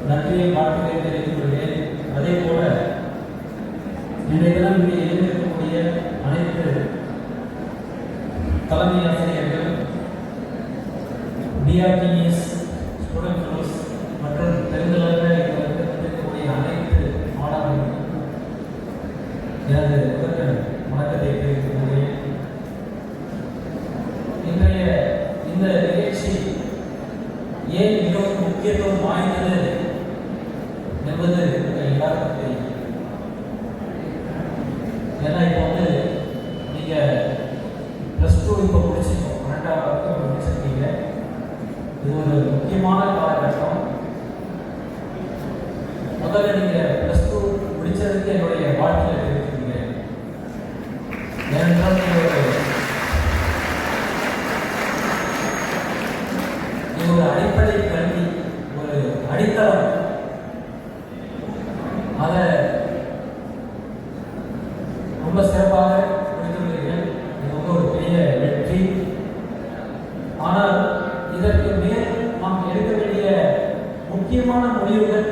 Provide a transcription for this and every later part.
நன்றியை வாழ்க்கையை தெரிவித்துக் கொள்கிறேன். அதே போல இன்றைய தினம் இங்கே எழுந்திருக்கக்கூடிய அனைத்து தலைமை ஆசிரியர்கள், பிஆர்டிஎஸ் ஸ்டூடெண்ட் ஃபெலோஸ் மற்றும் பெருந்தளவில் இருக்கக்கூடிய அனைத்து மாணவர்களும் எனது வணக்கத்தை தெரிவித்துக் கொள்கிறேன். இன்றைய இந்த நிகழ்ச்சி ஏன் மிகவும் முக்கியத்துவம் வாய்ந்தது என்பது எல்லாருக்கும் தெரியும். ஏன்னா இப்போ நீங்கள் +2 இப்போ முடிச்சிருக்கோம், 12ஆம் வகுப்பு முடிச்சிருக்கீங்க. இது ஒரு முக்கியமான காலகட்டம். முதல்ல நீங்கள் +2 முடிச்சதுக்கு என்னுடைய வாழ்க்கையில் தெரிவிக்கிறீங்க. ஏனென்றால் ஒரு அடிப்படை கல்வி, ஒரு அடித்தளம், அதை ரொம்ப சிறப்பாக முடித்துள்ளீர்கள். இது ஒரு பெரிய வெற்றி. ஆனால் இதற்கு மேல் நாம் எடுக்க வேண்டிய முக்கியமான முடிவுகள்,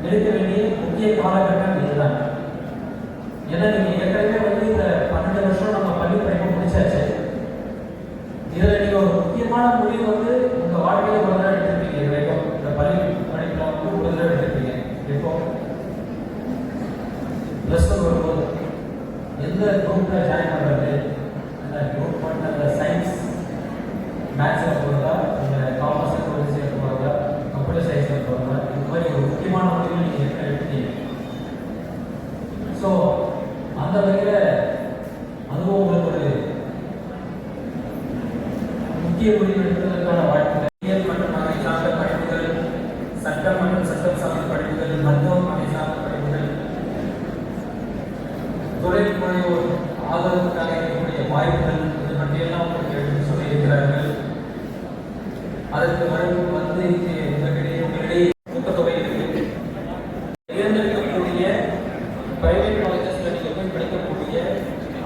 எடுக்க வேண்டிய முக்கிய காலகட்டம் இதுதான். ஏன்னா நீங்கள் ஏற்கனவே இந்த 12 வருஷம் நம்ம பள்ளி படிப்பு முடிச்சாச்சு. இதில் நீங்கள் ஒரு முக்கியமான முடிவு உங்கள் வாழ்க்கையில் ஒரு தடவை எடுத்துருப்பீங்க. இது வரைக்கும் இந்த பள்ளி படிப்பில் ஒரு தடவை எடுத்துருப்பீங்க. இப்போ +1 வரும்போது எந்த குரூப்பில் ஜாயின் பண்ணுறது, அந்த குரூப் அந்த சயின்ஸ் மேத்ஸில் போகிறதா, இல்லை காமர்ஸில் பொலிசியில் போகிறதா, கம்ப்யூட்டர் சயின்ஸில் போகிறதா, இந்த மாதிரி ஒரு முக்கியமான முடிவு நீங்கள் எடுத்துட்டீங்க. ஸோ அந்த வகையில் அதுவும் உங்களுக்கு ஒரு முக்கிய முடிவு எடுப்பதற்கான வாழ்க்கைகள் மற்றும் அதை சார்ந்த படிப்புகள், சட்டம் மற்றும் சட்டம் சார்ந்த படிப்புகள், மருத்துவம் அதை சார்ந்த படிப்புகள், தொழில் முனைவோர் ஆதரவுக்காக இருக்கக்கூடிய வாய்ப்புகள், இது பற்றியெல்லாம் உங்களுக்கு எடுத்து சொல்லியிருக்கிறார்கள். அதற்கு உங்களிடையே ஊக்கத்தொகை இருக்கு. தேர்ந்தெடுக்கக்கூடிய பிரைவேட் காலேஜஸ்ல நீங்கள் போய் படிக்கக்கூடிய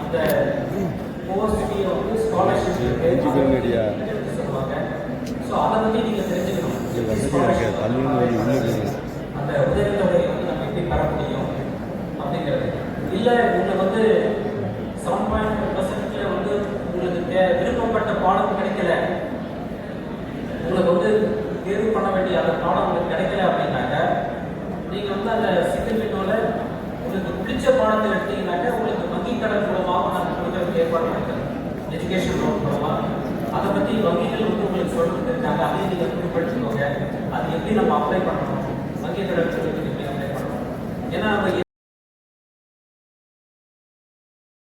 அந்த கோர்ஸுக்கு ஸ்காலர்ஷிப் இருக்கு சொல்லுவாங்க. ஸோ அதை பற்றி நீங்கள் தெரிஞ்சுக்கணும். அந்த உதவித்தொகை நம்ம எப்படி பெற முடியும் அப்படிங்கிறது. இல்லை உங்களுக்கு 7.5% உங்களுக்கு விருப்பப்பட்ட பாடம் கிடைக்கல, உங்களுக்கு தேர்வு பண்ண வேண்டிய அந்த பாடம் உங்களுக்கு கிடைக்கல அப்படின்னாக்க, நீங்கள் அந்த செகண்ட் விண்டோவில் உங்களுக்கு பிடிச்ச பாடத்தை எடுத்தீங்கன்னாக்க உங்களுக்கு வங்கி கடன் மூலமாக நாங்கள் கொடுக்கறதுக்கு ஏற்பாடு பண்ணுறோம். எஜுகேஷன் லோன் மூலமாக அதை பற்றி வங்கிகள் உங்களுக்கு சொல்லிட்டு இருக்காங்க. அதையும் நீங்கள் குறிப்பிட்டுக்கோங்க. அது எப்படி நம்ம அப்ளை பண்ணணும், வங்கி கடன் சொல்லி